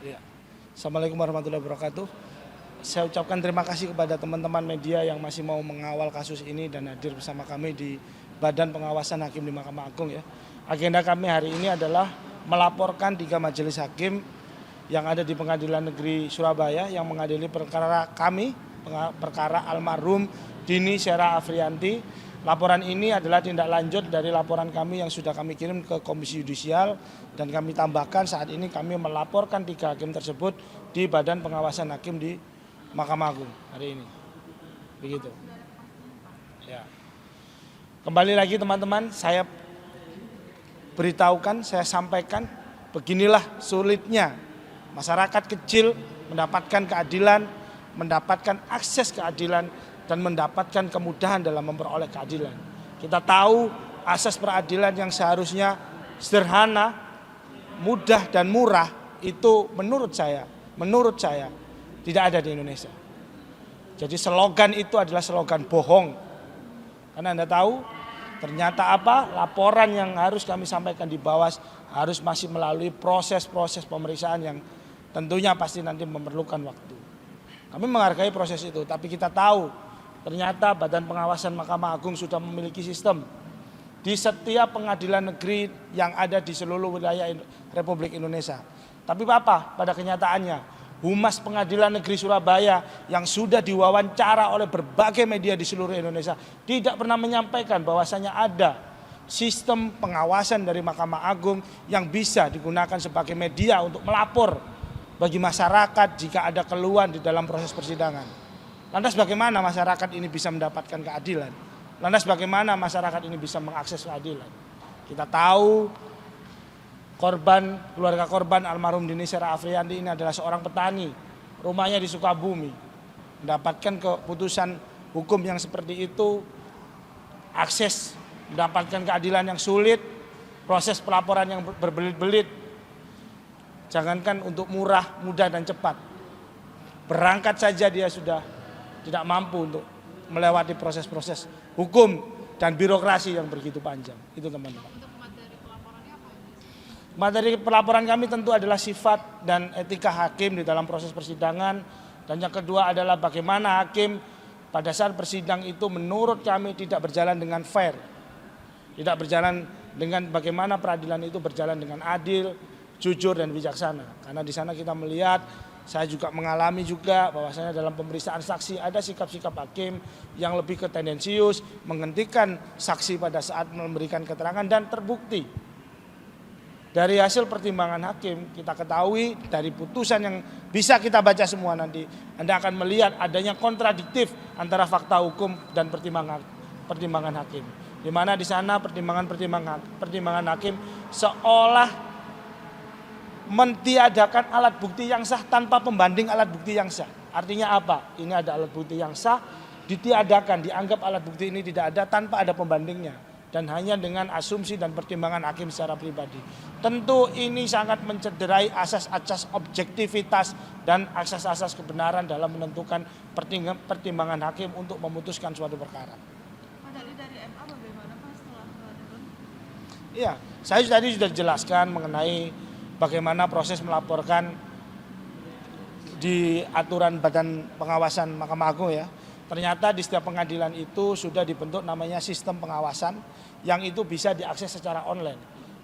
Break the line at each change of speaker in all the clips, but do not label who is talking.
Ya. Assalamualaikum warahmatullahi wabarakatuh. Saya ucapkan terima kasih kepada teman-teman media yang masih mau mengawal kasus ini dan hadir bersama kami di Badan Pengawasan Hakim di Mahkamah Agung ya. Agenda kami hari ini adalah melaporkan 3 majelis hakim yang ada di Pengadilan Negeri Surabaya yang mengadili perkara kami, perkara almarhum Dini Sera Afrianti. Laporan ini adalah tindak lanjut dari laporan kami yang sudah kami kirim ke Komisi Yudisial dan kami tambahkan saat ini kami melaporkan 3 hakim tersebut di Badan Pengawasan Hakim di Mahkamah Agung hari ini. Begitu. Ya. Kembali lagi teman-teman, saya beritahukan, saya sampaikan beginilah sulitnya masyarakat kecil mendapatkan keadilan, mendapatkan akses keadilan dan mendapatkan kemudahan dalam memperoleh keadilan. Kita tahu asas peradilan yang seharusnya sederhana, mudah dan murah itu menurut saya tidak ada di Indonesia. Jadi slogan itu adalah slogan bohong. Karena Anda tahu ternyata apa? Laporan yang harus kami sampaikan di bawah harus masih melalui proses-proses pemeriksaan yang tentunya pasti nanti memerlukan waktu. Kami menghargai proses itu, tapi kita tahu ternyata Badan Pengawasan Mahkamah Agung sudah memiliki sistem di setiap pengadilan negeri yang ada di seluruh wilayah Republik Indonesia. Tapi apa? Pada kenyataannya Humas Pengadilan Negeri Surabaya yang sudah diwawancara oleh berbagai media di seluruh Indonesia tidak pernah menyampaikan bahwasanya ada sistem pengawasan dari Mahkamah Agung yang bisa digunakan sebagai media untuk melapor bagi masyarakat jika ada keluhan di dalam proses persidangan. Lantas bagaimana masyarakat ini bisa mendapatkan keadilan? Lantas bagaimana masyarakat ini bisa mengakses keadilan? Kita tahu keluarga korban almarhum Dini Sera Afrianti ini adalah seorang petani, rumahnya di Sukabumi. Mendapatkan keputusan hukum yang seperti itu, akses mendapatkan keadilan yang sulit, proses pelaporan yang berbelit-belit. Jangankan untuk murah, mudah dan cepat. Berangkat saja dia sudah tidak mampu untuk melewati proses-proses hukum dan birokrasi yang begitu panjang. Itu teman-teman. Materi pelaporan kami tentu adalah sifat dan etika hakim di dalam proses persidangan. Dan yang kedua adalah bagaimana hakim pada saat persidang itu menurut kami tidak berjalan dengan fair. Tidak berjalan dengan bagaimana peradilan itu berjalan dengan adil, jujur dan bijaksana. Karena di sana kita melihat, saya juga mengalami juga bahwasanya dalam pemeriksaan saksi ada sikap-sikap hakim yang lebih ke tendensius, menghentikan saksi pada saat memberikan keterangan dan terbukti. Dari hasil pertimbangan hakim kita ketahui dari putusan yang bisa kita baca semua nanti, Anda akan melihat adanya kontradiktif antara fakta hukum dan pertimbangan hakim. Di mana di sana pertimbangan hakim seolah mentiadakan alat bukti yang sah tanpa pembanding alat bukti yang sah. Artinya apa? Ini ada alat bukti yang sah, ditiadakan, dianggap alat bukti ini tidak ada tanpa ada pembandingnya. Dan hanya dengan asumsi dan pertimbangan hakim secara pribadi. Tentu ini sangat mencederai asas-asas objektivitas dan asas-asas kebenaran dalam menentukan pertimbangan hakim untuk memutuskan suatu perkara.
Dari MA bagaimana Pak setelah turun?
Iya, saya tadi sudah jelaskan mengenai bagaimana proses melaporkan di aturan Badan Pengawasan Mahkamah Agung ya. Ternyata di setiap pengadilan itu sudah dibentuk namanya sistem pengawasan yang itu bisa diakses secara online.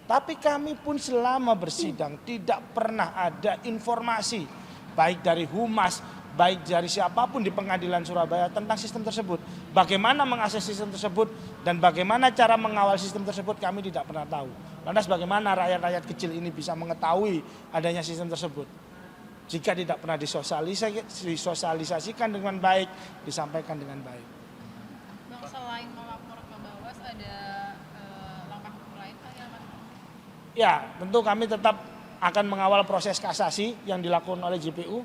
Tapi kami pun selama bersidang tidak pernah ada informasi baik dari humas, baik dari siapapun di Pengadilan Surabaya tentang sistem tersebut. Bagaimana mengakses sistem tersebut dan bagaimana cara mengawal sistem tersebut kami tidak pernah tahu. Lantas bagaimana rakyat-rakyat kecil ini bisa mengetahui adanya sistem tersebut? Jika tidak pernah disosialisasikan dengan baik, disampaikan dengan baik.
Bang, selain melapor ke Bawas ada langkah hukum lain Pak ya Pak?
Ya, tentu kami tetap akan mengawal proses kasasi yang dilakukan oleh JPU.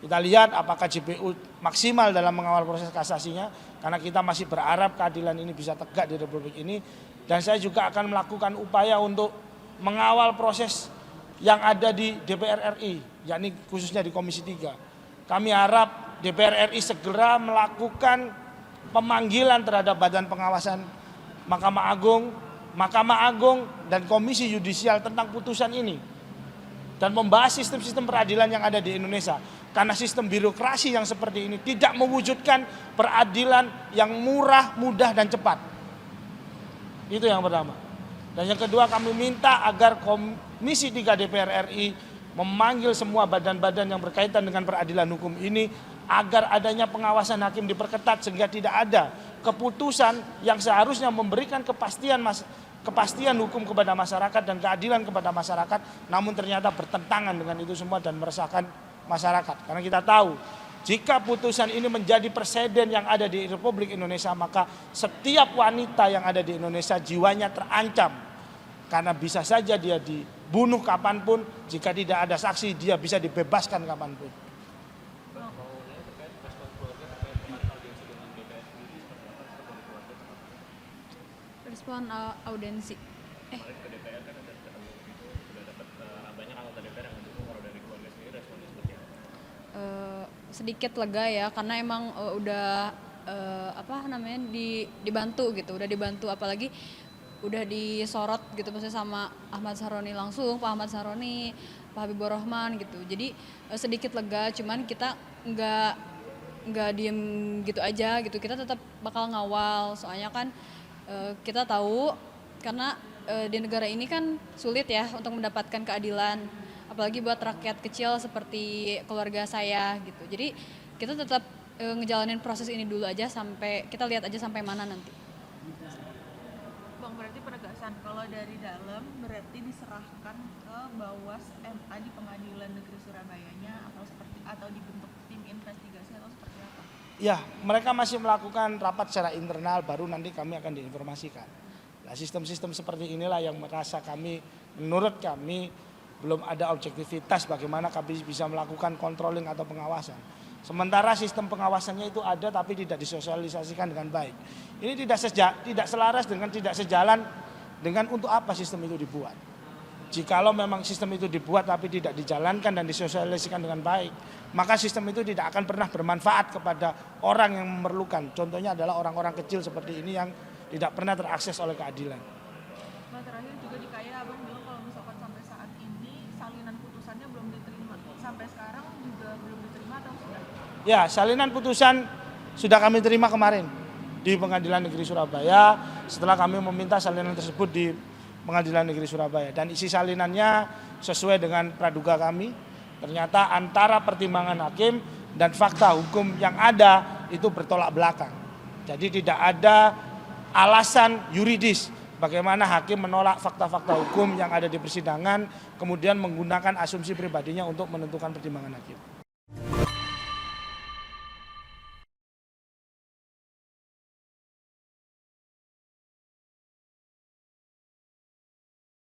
Kita lihat apakah JPU maksimal dalam mengawal proses kasasinya, karena kita masih berharap keadilan ini bisa tegak di Republik ini. Dan saya juga akan melakukan upaya untuk mengawal proses yang ada di DPR RI, yakni khususnya di Komisi 3. Kami harap DPR RI segera melakukan pemanggilan terhadap Badan Pengawasan Mahkamah Agung dan Komisi Yudisial tentang putusan ini. dan membahas sistem-sistem peradilan yang ada di Indonesia. Karena sistem birokrasi yang seperti ini tidak mewujudkan peradilan yang murah, mudah, dan cepat. Itu yang pertama. Dan yang kedua, kami minta agar Komisi 3 DPR RI memanggil semua badan-badan yang berkaitan dengan peradilan hukum ini agar adanya pengawasan hakim diperketat sehingga tidak ada keputusan yang seharusnya memberikan kepastian hukum kepada masyarakat dan keadilan kepada masyarakat, namun ternyata bertentangan dengan itu semua dan meresahkan masyarakat. Karena kita tahu jika putusan ini menjadi presiden yang ada di Republik Indonesia, maka setiap wanita yang ada di Indonesia jiwanya terancam. Karena bisa saja dia dibunuh kapanpun, jika tidak ada saksi dia bisa dibebaskan kapanpun.
Respon audensi. Sedikit lega ya, karena emang udah dibantu gitu, udah dibantu, apalagi udah disorot gitu maksudnya sama Ahmad Saroni langsung, Pak Ahmad Saroni, Pak Habibur Rahman gitu. Jadi sedikit lega, cuman kita nggak diem gitu aja gitu, kita tetap bakal ngawal, soalnya kan kita tahu karena di negara ini kan sulit ya untuk mendapatkan keadilan, apalagi buat rakyat kecil seperti keluarga saya gitu. Jadi kita tetap ngejalanin proses ini dulu aja, sampai kita lihat aja sampai mana nanti.
Bang, berarti penegasan kalau dari dalam berarti diserahkan ke Bawas MA di Pengadilan Negeri Surabayanya atau dibentuk tim investigasi atau seperti apa?
Ya, mereka masih melakukan rapat secara internal, baru nanti kami akan diinformasikan. Nah, sistem-sistem seperti inilah yang menurut kami belum ada objektivitas bagaimana kami bisa melakukan controlling atau pengawasan. Sementara sistem pengawasannya itu ada tapi tidak disosialisasikan dengan baik. Ini tidak selaras dengan, tidak sejalan dengan untuk apa sistem itu dibuat. Jikalau memang sistem itu dibuat tapi tidak dijalankan dan disosialisasikan dengan baik, maka sistem itu tidak akan pernah bermanfaat kepada orang yang memerlukan. Contohnya adalah orang-orang kecil seperti ini yang tidak pernah terakses oleh keadilan.
Nah, terakhir juga di KAIA Abang bilang kalau misalkan sampai saat ini salinan putusannya belum diterima. Sampai sekarang juga belum diterima atau sudah?
Ya, salinan putusan sudah kami terima kemarin di Pengadilan Negeri Surabaya setelah kami meminta salinan tersebut di Pengadilan Negeri Surabaya, dan isi salinannya sesuai dengan praduga kami. Ternyata antara pertimbangan hakim dan fakta hukum yang ada itu bertolak belakang. Jadi tidak ada alasan yuridis bagaimana hakim menolak fakta-fakta hukum yang ada di persidangan kemudian menggunakan asumsi pribadinya untuk menentukan pertimbangan hakim.